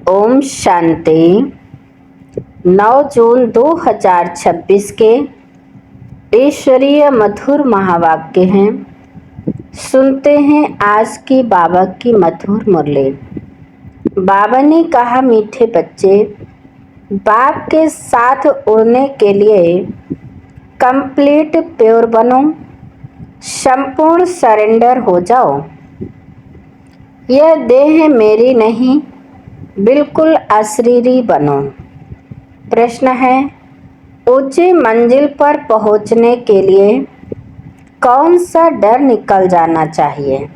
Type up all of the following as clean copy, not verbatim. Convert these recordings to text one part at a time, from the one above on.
ओम शांति। 9 जून 2026 के ईश्वरीय मधुर महावाक्य हैं। सुनते हैं आज की बाबा की मधुर मुरली। बाबा ने कहा, मीठे बच्चे, बाप के साथ उड़ने के लिए कंप्लीट प्योर बनो, संपूर्ण सरेंडर हो जाओ। यह देह मेरी नहीं, बिल्कुल अशरीरी बनो। प्रश्न है, ऊंची मंजिल पर पहुंचने के लिए कौन सा डर निकल जाना चाहिए?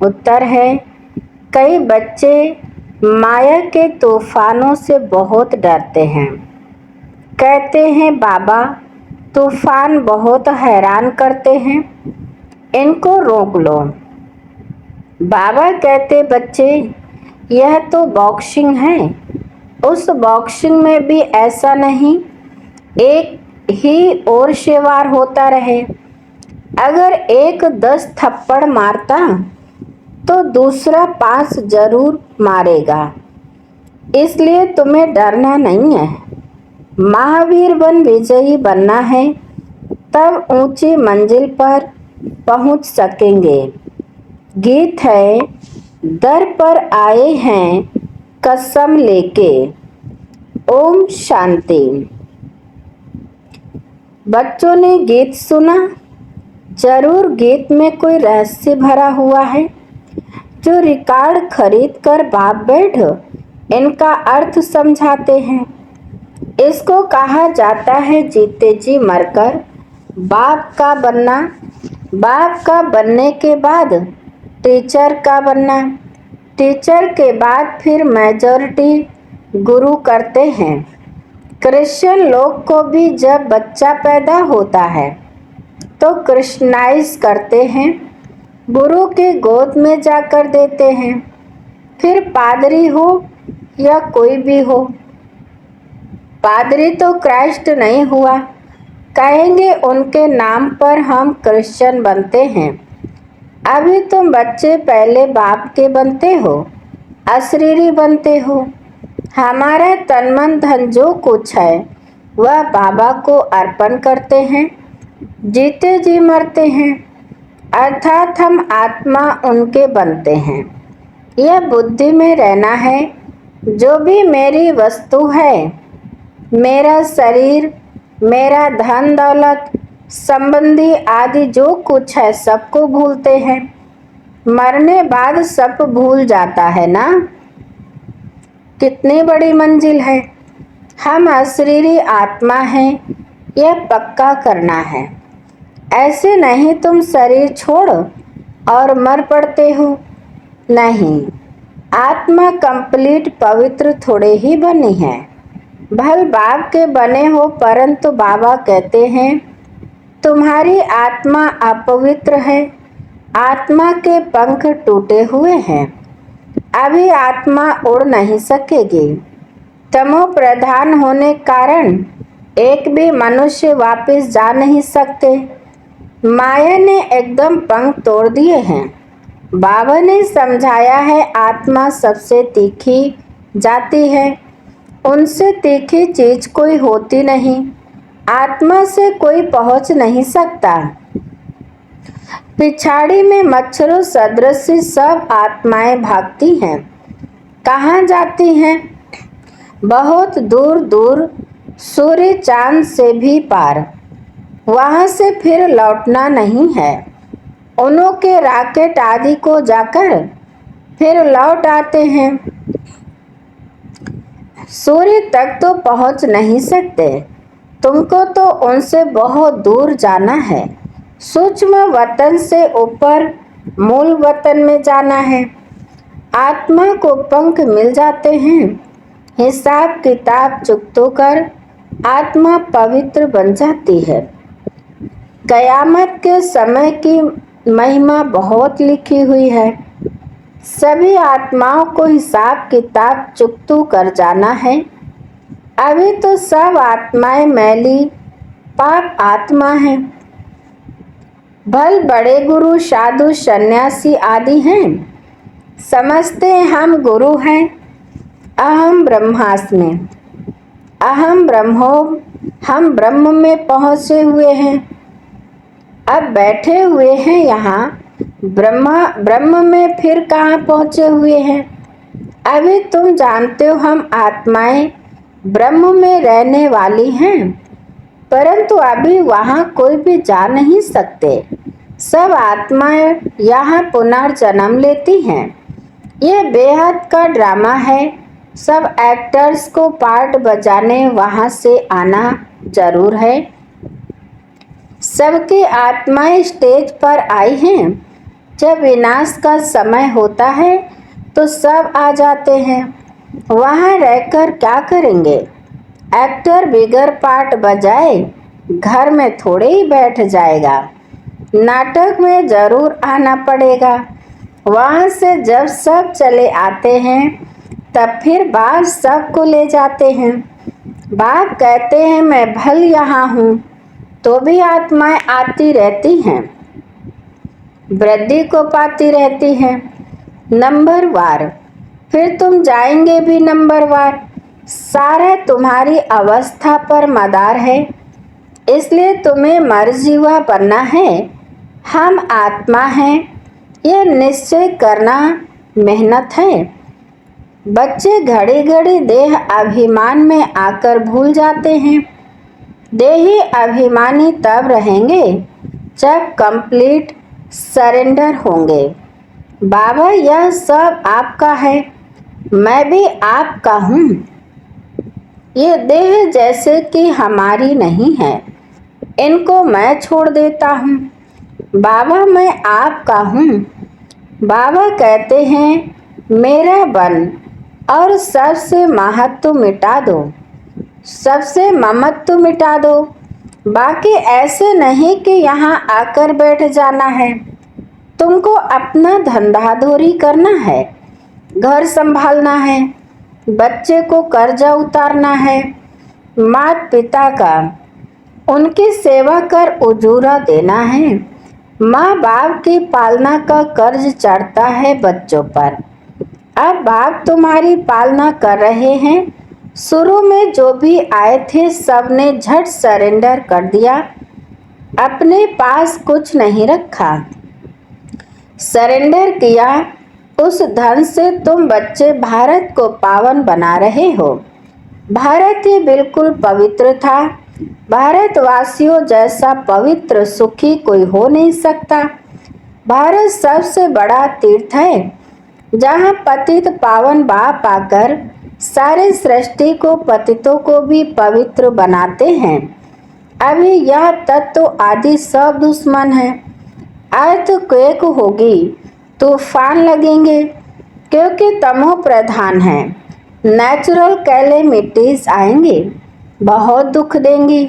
उत्तर है, कई बच्चे माया के तूफानों से बहुत डरते हैं। कहते हैं, बाबा तूफान बहुत हैरान करते हैं, इनको रोक लो। बाबा कहते, बच्चे यह तो बॉक्सिंग है। उस बॉक्सिंग में भी ऐसा नहीं एक ही ओर से वार होता रहे। अगर एक 10 थप्पड़ मारता तो दूसरा 5 जरूर मारेगा। इसलिए तुम्हें डरना नहीं है। महावीर बन विजयी बनना है, तब ऊंची मंजिल पर पहुंच सकेंगे। गीत है, दर पर आए हैं कसम लेके। ओम शांति। बच्चों ने गीत सुना। जरूर गीत में कोई रहस्य भरा हुआ है। जो रिकॉर्ड खरीद कर बाप बैठ इनका अर्थ समझाते हैं। इसको कहा जाता है जीते जी मरकर बाप का बनना। बाप का बनने के बाद टीचर का बनना। टीचर के बाद फिर मेजॉरिटी गुरु करते हैं। क्रिश्चियन लोग को भी जब बच्चा पैदा होता है तो क्रिश्चनाइज करते हैं, गुरु के गोद में जाकर देते हैं। फिर पादरी हो या कोई भी हो, पादरी तो क्राइस्ट नहीं हुआ, कहेंगे उनके नाम पर हम क्रिश्चियन बनते हैं। अभी तुम बच्चे पहले बाप के बनते हो, अशरीरी बनते हो। हमारा तन मन धन जो कुछ है वह बाबा को अर्पण करते हैं, जीते जी मरते हैं, अर्थात हम आत्मा उनके बनते हैं। यह बुद्धि में रहना है, जो भी मेरी वस्तु है, मेरा शरीर, मेरा धन दौलत संबंधी आदि जो कुछ है सबको भूलते हैं। मरने बाद सब भूल जाता है ना। कितनी बड़ी मंजिल है। हम अशरीरी आत्मा हैं, यह पक्का करना है। ऐसे नहीं तुम शरीर छोड़ और मर पड़ते हो। नहीं, आत्मा कंप्लीट पवित्र थोड़े ही बनी है। भल बाप के बने हो, परंतु बाबा कहते हैं तुम्हारी आत्मा अपवित्र है। आत्मा के पंख टूटे हुए हैं, अभी आत्मा उड़ नहीं सकेगी। तमो प्रधान होने कारण एक भी मनुष्य वापस जा नहीं सकते। माया ने एकदम पंख तोड़ दिए हैं। बाबा ने समझाया है, आत्मा सबसे तीखी जाती है, उनसे तीखी चीज कोई होती नहीं। आत्मा से कोई पहुंच नहीं सकता। पिछाड़ी में मच्छरों सदृश सब आत्माएं भागती हैं। कहाँ जाती हैं? बहुत दूर दूर, सूर्य चांद से भी पार। वहां से फिर लौटना नहीं है। उन्हों के रॉकेट आदि को जाकर फिर लौट आते हैं। सूर्य तक तो पहुंच नहीं सकते। तुमको तो उनसे बहुत दूर जाना है। सूक्ष्म वतन से ऊपर मूल वतन में जाना है। आत्मा को पंख मिल जाते हैं। हिसाब किताब चुकतो कर आत्मा पवित्र बन जाती है। कयामत के समय की महिमा बहुत लिखी हुई है। सभी आत्माओं को हिसाब किताब चुकतू कर जाना है। अभी तो सब आत्माएं मैली पाप आत्मा हैं। भल बड़े गुरु साधु सन्यासी आदि हैं, समझते हैं हम गुरु हैं। अहम ब्रह्मास्मि, अहम ब्रह्मोम, हम ब्रह्म में पहुँचे हुए हैं। अब बैठे हुए हैं यहाँ, ब्रह्म में फिर कहाँ पहुँचे हुए हैं। अभी तुम जानते हो हम आत्माएं ब्रह्म में रहने वाली हैं, परंतु अभी वहाँ कोई भी जा नहीं सकते। सब आत्माएं यहाँ पुनर्जन्म लेती हैं। ये बेहद का ड्रामा है। सब एक्टर्स को पार्ट बजाने वहाँ से आना जरूर है। सबकी आत्माएं स्टेज पर आई हैं। जब विनाश का समय होता है तो सब आ जाते हैं। वहाँ रहकर क्या करेंगे। एक्टर बिगर पार्ट बजाए घर में थोड़े ही बैठ जाएगा। नाटक में जरूर आना पड़ेगा। वहाँ से जब सब चले आते हैं तब फिर बाप सबको ले जाते हैं। बाप कहते हैं मैं भल यहाँ हूँ, तो भी आत्माएं आती रहती हैं, वृद्धि को पाती रहती हैं नंबर वार। फिर तुम जाएंगे भी नंबर वार। सारा तुम्हारी अवस्था पर मदार है, इसलिए तुम्हें मरजीवा बनना है। हम आत्मा हैं, यह निश्चय करना मेहनत है। बच्चे घड़ी घड़ी देह अभिमान में आकर भूल जाते हैं। देही अभिमानी तब रहेंगे जब कंप्लीट सरेंडर होंगे। बाबा यह सब आपका है, मैं भी आपका हूँ। ये देह जैसे कि हमारी नहीं है, इनको मैं छोड़ देता हूँ। बाबा मैं आपका हूँ। बाबा कहते हैं मेरा बन और सबसे महत्व मिटा दो, सबसे ममत्व मिटा दो। बाकी ऐसे नहीं कि यहाँ आकर बैठ जाना है। तुमको अपना धंधाधोरी करना है, घर संभालना है, बच्चे को कर्जा उतारना है, माता पिता का उनकी सेवा कर उजूरा देना है। माँ बाप की पालना का कर्ज चढ़ता है बच्चों पर। अब बाप तुम्हारी पालना कर रहे हैं। शुरू में जो भी आए थे सब ने झट सरेंडर कर दिया, अपने पास कुछ नहीं रखा, सरेंडर किया। उस धन से तुम बच्चे भारत को पावन बना रहे हो। भारत ही बिल्कुल पवित्र था। भारतवासियों जैसा पवित्र सुखी कोई हो नहीं सकता। भारत सबसे बड़ा तीर्थ है, जहाँ पतित पावन बाप आकर सारे सृष्टि को पतितों को भी पवित्र बनाते हैं। अभी यह तत्व आदि सब दुश्मन है। अर्थक्वेक होगी, तूफान लगेंगे, क्योंकि तमो प्रधान है। नेचुरल कैलेमिटीज आएंगे, बहुत दुख देंगी।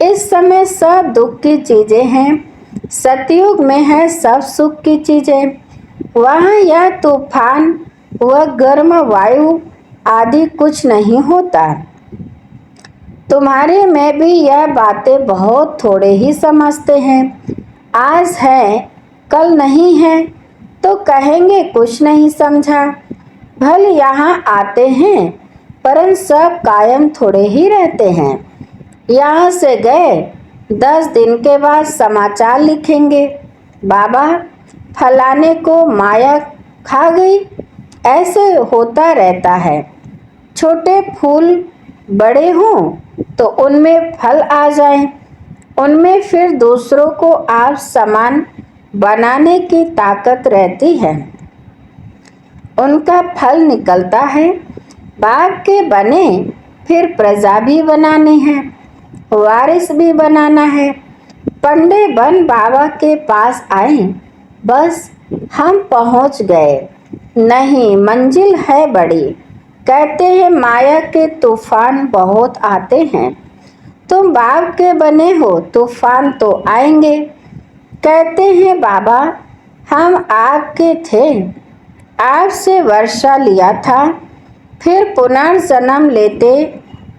इस समय सब दुख की चीजें हैं, सतयुग में है सब सुख की चीजें। वहाँ यह तूफान व गर्म वायु आदि कुछ नहीं होता। तुम्हारे में भी यह बातें बहुत थोड़े ही समझते हैं। आज है कल नहीं है तो कहेंगे कुछ नहीं समझा। भल यहाँ आते हैं, परंतु सब कायम थोड़े ही रहते हैं। यहाँ से गए 10 दिन के बाद समाचार लिखेंगे, बाबा फलाने को माया खा गई। ऐसे होता रहता है। छोटे फूल बड़े हों तो उनमें फल आ जाएं, उनमें फिर दूसरों को आप समान बनाने की ताकत रहती है, उनका फल निकलता है। बाप के बने फिर प्रजा भी बनानी है, वारिस भी बनाना है। पंडे बन बाबा के पास आए, बस हम पहुंच गए। नहीं, मंजिल है बड़ी। कहते हैं माया के तूफान बहुत आते हैं। तुम बाप के बने हो, तूफान तो आएंगे। कहते हैं बाबा हम आपके थे, आपसे वर्षा लिया था, फिर पुनर्जन्म लेते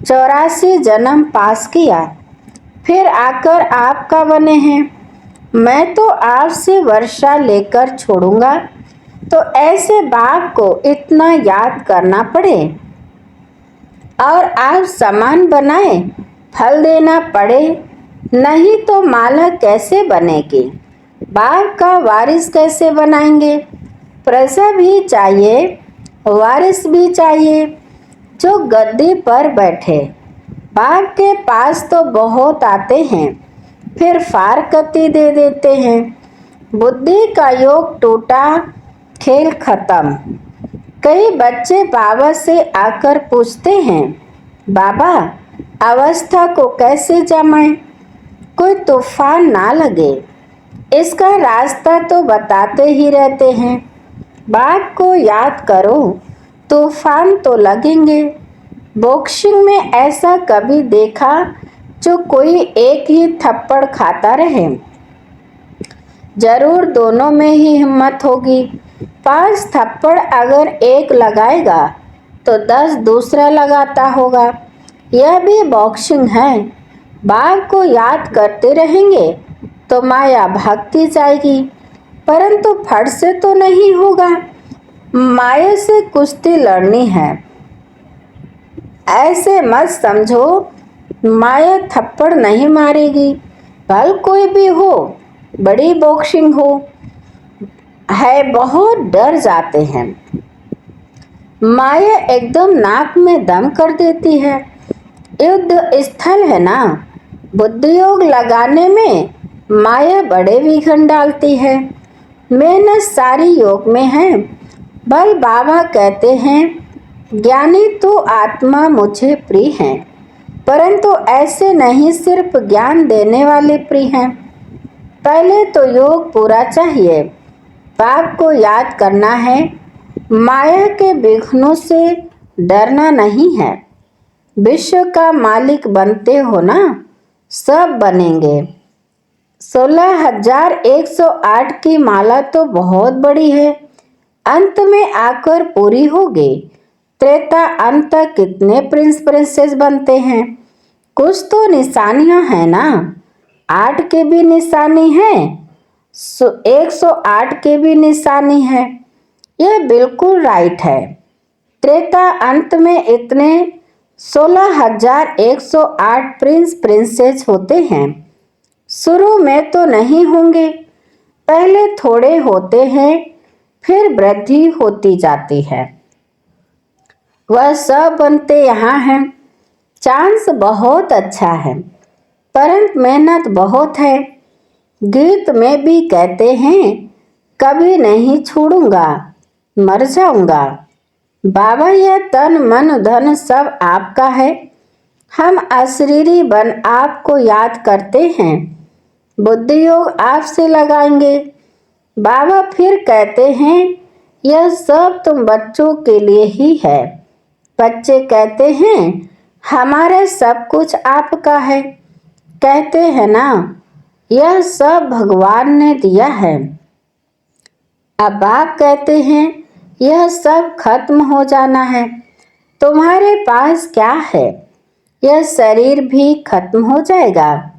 84 जन्म पास किया, फिर आकर आपका बने हैं। मैं तो आपसे वर्षा लेकर छोड़ूंगा, तो ऐसे बाप को इतना याद करना पड़े। और आप सामान बनाए, फल देना पड़े, नहीं तो माला कैसे बनेगी? बाप का वारिस कैसे बनाएंगे? प्रजा भी चाहिए, वारिस भी चाहिए जो गद्दी पर बैठे। बाप के पास तो बहुत आते हैं, फिर फारकती दे देते हैं। बुद्धि का योग टूटा, खेल खत्म। कई बच्चे बाबा से आकर पूछते हैं, बाबा अवस्था को कैसे जमाएं? कोई तूफान ना लगे, इसका रास्ता तो बताते ही रहते हैं। बाप को याद करो, तूफान तो लगेंगे। बॉक्सिंग में ऐसा कभी देखा जो कोई एक ही थप्पड़ खाता रहे? जरूर दोनों में ही हिम्मत होगी। 5 थप्पड़ अगर एक लगाएगा तो 10 दूसरा लगाता होगा। यह भी बॉक्सिंग है। बाप को याद करते रहेंगे तो माया भागती जाएगी, परंतु फट से तो नहीं होगा। माया से कुश्ती लड़नी है। ऐसे मत समझो, माया थप्पड़ नहीं मारेगी। भल कोई भी हो, बड़ी बॉक्सिंग हो है, बहुत डर जाते हैं। माया एकदम नाक में दम कर देती है। युद्ध स्थल है ना, बुद्धि योग लगाने में माया बड़े विघ्न डालती है। मेहनत सारी योग में है। बल बाबा कहते हैं, ज्ञानी तो आत्मा मुझे प्रिय है, परंतु ऐसे नहीं सिर्फ ज्ञान देने वाले प्रिय हैं। पहले तो योग पूरा चाहिए। बाप को याद करना है, माया के विघ्नों से डरना नहीं है। विश्व का मालिक बनते हो ना, सब बनेंगे। 16,108 की माला तो बहुत बड़ी है, अंत में आकर पूरी होगी। त्रेता अंत तक कितने प्रिंस प्रिंसेस बनते हैं? कुछ तो निशानियां हैं ना। 8 के भी निशानी है, 108 के भी निशानी है। यह बिल्कुल राइट है। त्रेता अंत में इतने 16,108 प्रिंस प्रिंसेस होते हैं। शुरू में तो नहीं होंगे, पहले थोड़े होते हैं, फिर वृद्धि होती जाती है। वह सब बनते यहाँ हैं। चांस बहुत अच्छा है, परंतु मेहनत बहुत है। गीत में भी कहते हैं, कभी नहीं छोड़ूंगा, मर जाऊंगा। बाबा यह तन मन धन सब आपका है। हम अशरीरी बन आपको याद करते हैं। बुद्धि योग आपसे लगाएंगे। बाबा फिर कहते हैं, यह सब तुम बच्चों के लिए ही है। बच्चे कहते हैं, हमारा सब कुछ आपका है। कहते हैं ना, यह सब भगवान ने दिया है। अब आप कहते हैं, यह सब खत्म हो जाना है। तुम्हारे पास क्या है? यह शरीर भी खत्म हो जाएगा।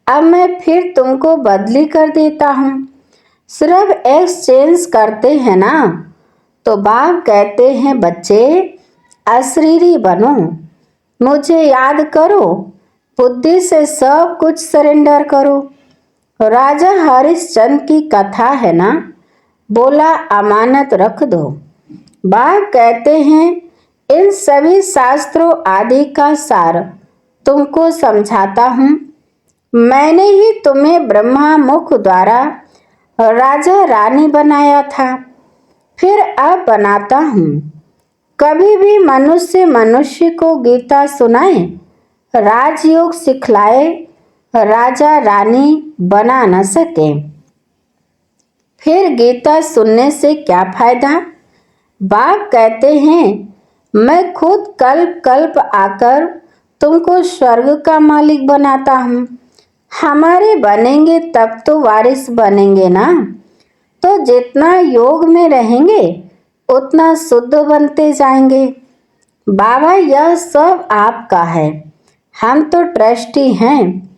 अब मैं फिर तुमको बदली कर देता हूँ। सिर्फ एक्सचेंज करते हैं ना। तो बाप कहते हैं, बच्चे अशरीरी बनो, मुझे याद करो, बुद्धि से सब कुछ सरेंडर करो। राजा हरिश्चंद्र की कथा है ना, बोला अमानत रख दो। बाप कहते हैं, इन सभी शास्त्रों आदि का सार तुमको समझाता हूँ। मैंने ही तुम्हें ब्रह्मा मुख द्वारा राजा रानी बनाया था, फिर अब बनाता हूँ। कभी भी मनुष्य मनुष्य को गीता सुनाए, राजयोग सिखलाए, राजा रानी बना न सके। फिर गीता सुनने से क्या फायदा? बाप कहते हैं, मैं खुद कल्प कल्प आकर तुमको स्वर्ग का मालिक बनाता हूँ। हमारे बनेंगे तब तो वारिस बनेंगे ना। तो जितना योग में रहेंगे उतना शुद्ध बनते जाएंगे। बाबा यह सब आपका है, हम तो ट्रस्टी हैं।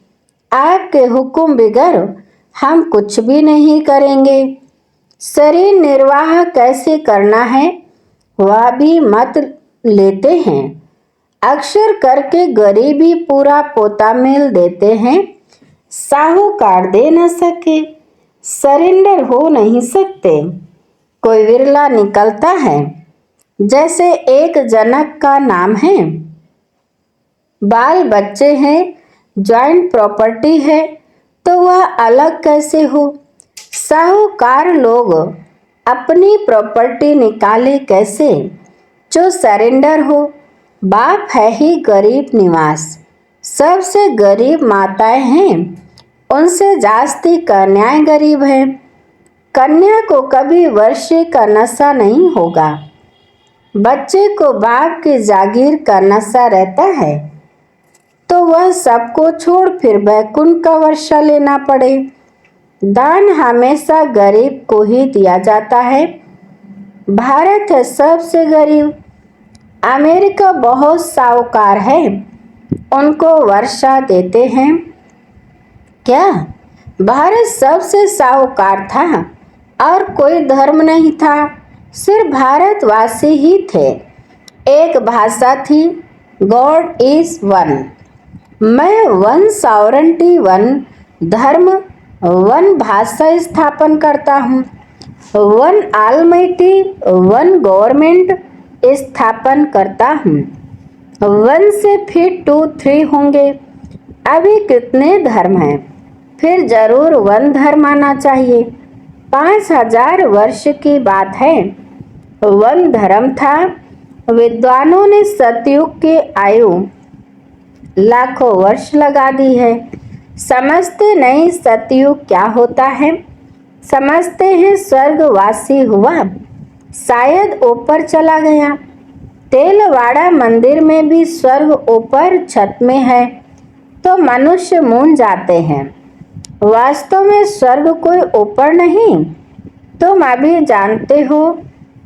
आपके हुक्म बगैर हम कुछ भी नहीं करेंगे। शरीर निर्वाह कैसे करना है वह भी मत लेते हैं। अक्सर करके गरीबी पूरा पोता मेल देते हैं, साहूकार दे न सके, सरेंडर हो नहीं सकते। कोई विरला निकलता है, जैसे एक जनक का नाम है, बाल बच्चे हैं, जॉइंट प्रॉपर्टी है, तो वह अलग कैसे हो। साहूकार लोग अपनी प्रॉपर्टी निकाले कैसे, जो सरेंडर हो। बाप है ही गरीब निवास, सबसे गरीब माताएं हैं, उनसे जास्ती कन्याएं गरीब हैं। कन्या को कभी वर्षे का नशा नहीं होगा, बच्चे को बाप की जागीर का नशा रहता है, तो वह सबको छोड़ फिर बैकुंठ का वर्षा लेना पड़े। दान हमेशा गरीब को ही दिया जाता है। भारत है सबसे गरीब, अमेरिका बहुत साहूकार है, उनको वर्षा देते हैं क्या। भारत सबसे साहूकार था और कोई धर्म नहीं था, सिर्फ भारतवासी ही थे। एक भाषा थी, गॉड इज वन। मैं वन सॉवरेंटी, वन धर्म, वन भाषा स्थापन करता हूँ, वन ऑलमाइटी, वन गवर्नमेंट स्थापन करता हूँ। वन से फिर 2 3 होंगे। अभी कितने धर्म हैं, फिर जरूर वन धर्म आना चाहिए। 5000 वर्ष की बात है, वन धर्म था। विद्वानों ने सतयुग की आयु लाखों वर्ष लगा दी है। समझते नहीं सतयुग क्या होता है, समझते हैं स्वर्गवासी हुआ, शायद ऊपर चला गया। तेलवाड़ा मंदिर में भी स्वर्ग ऊपर छत में है, तो मनुष्य मूंझ जाते हैं। वास्तव में स्वर्ग कोई ऊपर नहीं, तुम अभी जानते हो।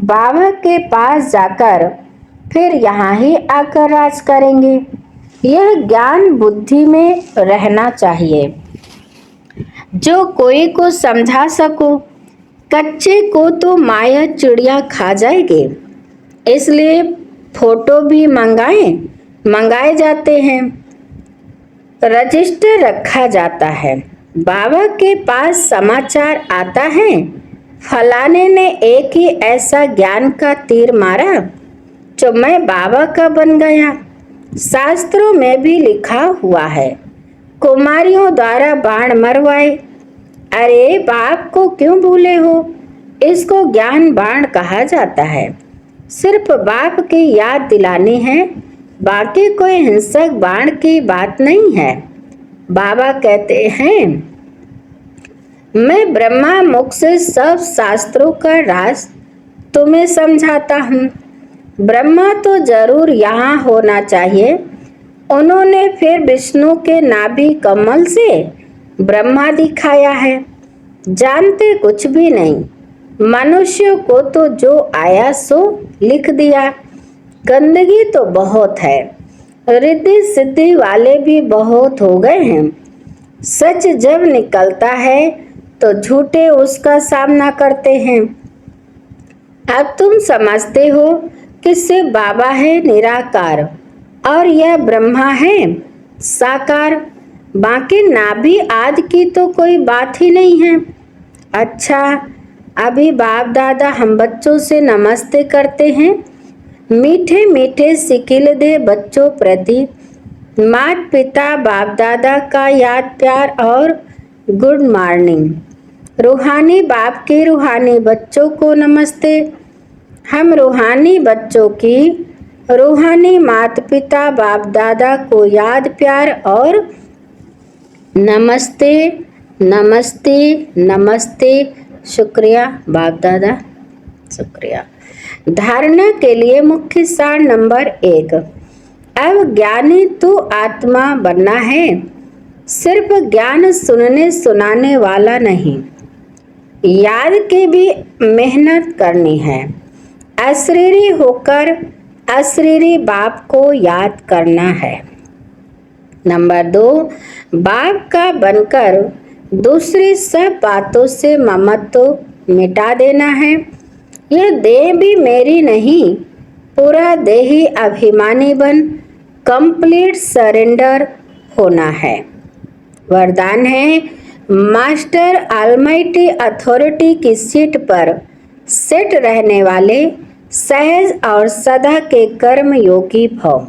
बाबा के पास जाकर फिर यहाँ ही आकर राज करेंगे। यह ज्ञान बुद्धि में रहना चाहिए, जो कोई को समझा सको। कच्चे को तो माया चिड़िया खा जाएगी, इसलिए फोटो भी मंगाए जाते हैं, रजिस्टर रखा जाता है। बाबा के पास समाचार आता है, फलाने ने एक ही ऐसा ज्ञान का तीर मारा जो मैं बाबा का बन गया। शास्त्रों में भी लिखा हुआ है, कुमारियों द्वारा बाण मरवाए। अरे बाप को क्यों भूले हो, इसको ज्ञान बाण कहा जाता है। सिर्फ बाप की याद दिलानी है, बाकी कोई हिंसक बाण की बात नहीं है। बाबा कहते हैं, मैं ब्रह्मा मुख से सब शास्त्रों का राज तुम्हें समझाता हूँ। ब्रह्मा तो जरूर यहाँ होना चाहिए। उन्होंने फिर विष्णु के नाभि कमल से ब्रह्मा दिखाया है। जानते कुछ भी नहीं, मनुष्य को तो जो आया सो लिख दिया। गंदगी तो बहुत है, रिद्धि सिद्धि वाले भी बहुत हो गए हैं। सच जब निकलता है तो झूठे उसका सामना करते हैं। अब तुम समझते हो कि सिर्फ बाबा है निराकार और यह ब्रह्मा है साकार, बाकी नाभि आदि की तो कोई बात ही नहीं है। अच्छा, अभी बाप दादा हम बच्चों से नमस्ते करते हैं। मीठे मीठे सिकिल दे बच्चों प्रति माता पिता बाप दादा का याद प्यार और गुड मॉर्निंग। रूहानी बाप के रूहानी बच्चों को नमस्ते। हम रूहानी बच्चों की रूहानी माता पिता बाप दादा को याद प्यार और नमस्ते नमस्ते नमस्ते। शुक्रिया बाप दादा, शुक्रिया। धारणा के लिए मुख्य सार नंबर 1। अब ज्ञानी तो आत्मा बनना है, सिर्फ ज्ञान सुनने सुनाने वाला नहीं, याद की भी मेहनत करनी है। अशरीरी होकर अशरीरी बाप को याद करना है। नंबर 2, बाप का बनकर दूसरी सब बातों से ममत्व मिटा देना है। यह देह भी मेरी नहीं, पूरा देही अभिमानी बन कंप्लीट सरेंडर होना है। वरदान है, मास्टर ऑलमाइटी अथॉरिटी की सीट पर सेट रहने वाले सहज और सदा के कर्म योगी भव।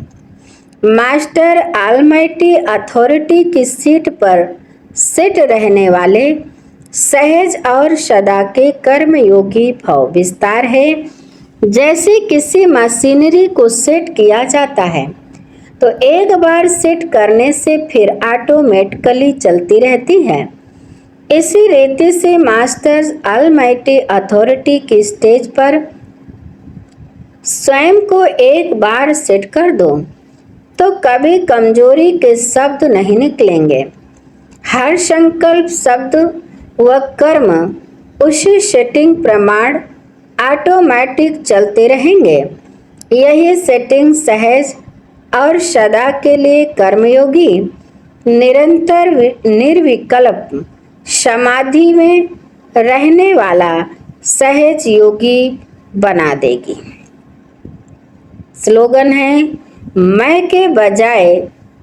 मास्टर ऑलमाइटी अथॉरिटी की सीट पर सेट रहने वाले सहज और सदा के कर्म योगी भव। विस्तार है, जैसे किसी मशीनरी को सेट किया जाता है तो एक बार सेट करने से फिर ऑटोमेटिकली चलती रहती है। इसी रीति से मास्टर्स ऑलमाइटी अथॉरिटी की स्टेज पर स्वयं को एक बार सेट कर दो तो कभी कमजोरी के शब्द नहीं निकलेंगे। हर संकल्प, शब्द व कर्म उसी सेटिंग प्रमाण ऑटोमेटिक चलते रहेंगे। यही सेटिंग सहज और सदा के लिए कर्मयोगी निरंतर निर्विकल्प समाधि में रहने वाला सहज योगी बना देगी। स्लोगन है, मैं के बजाय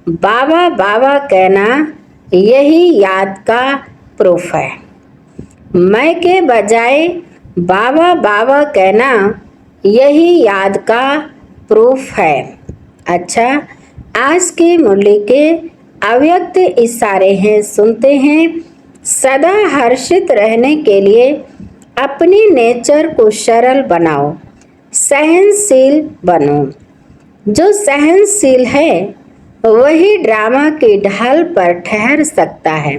बाबा बाबा कहना यही याद का प्रूफ है। मैं के बजाय बाबा बाबा कहना यही याद का प्रूफ है। अच्छा, आज की मुरली के अव्यक्त इशारे हैं, सुनते हैं। सदा हर्षित रहने के लिए अपनी नेचर को सरल बनाओ, सहनशील बनो। जो सहनशील है वही ड्रामा की ढाल पर ठहर सकता है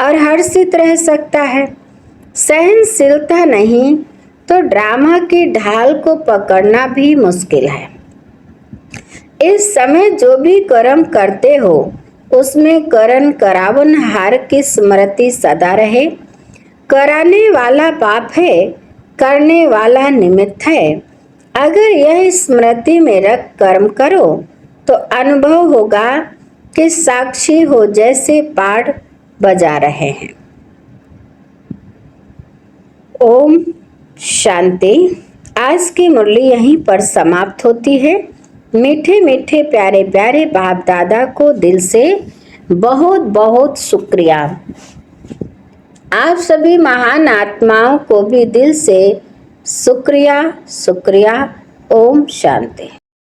और हर्षित रह सकता है। सहनशीलता नहीं तो ड्रामा की ढाल को पकड़ना भी मुश्किल है। इस समय जो भी कर्म करते हो उसमें करण करावन हार की स्मृति सदा रहे। कराने वाला पाप है, करने वाला निमित्त है। अगर यह स्मृति में रख कर्म करो तो अनुभव होगा कि साक्षी हो जैसे पाठ बजा रहे हैं। ओम शांति। आज की मुरली यहीं पर समाप्त होती है। मीठे मीठे प्यारे प्यारे बाप दादा को दिल से बहुत बहुत शुक्रिया। आप सभी महान आत्माओं को भी दिल से शुक्रिया शुक्रिया। ओम शांति।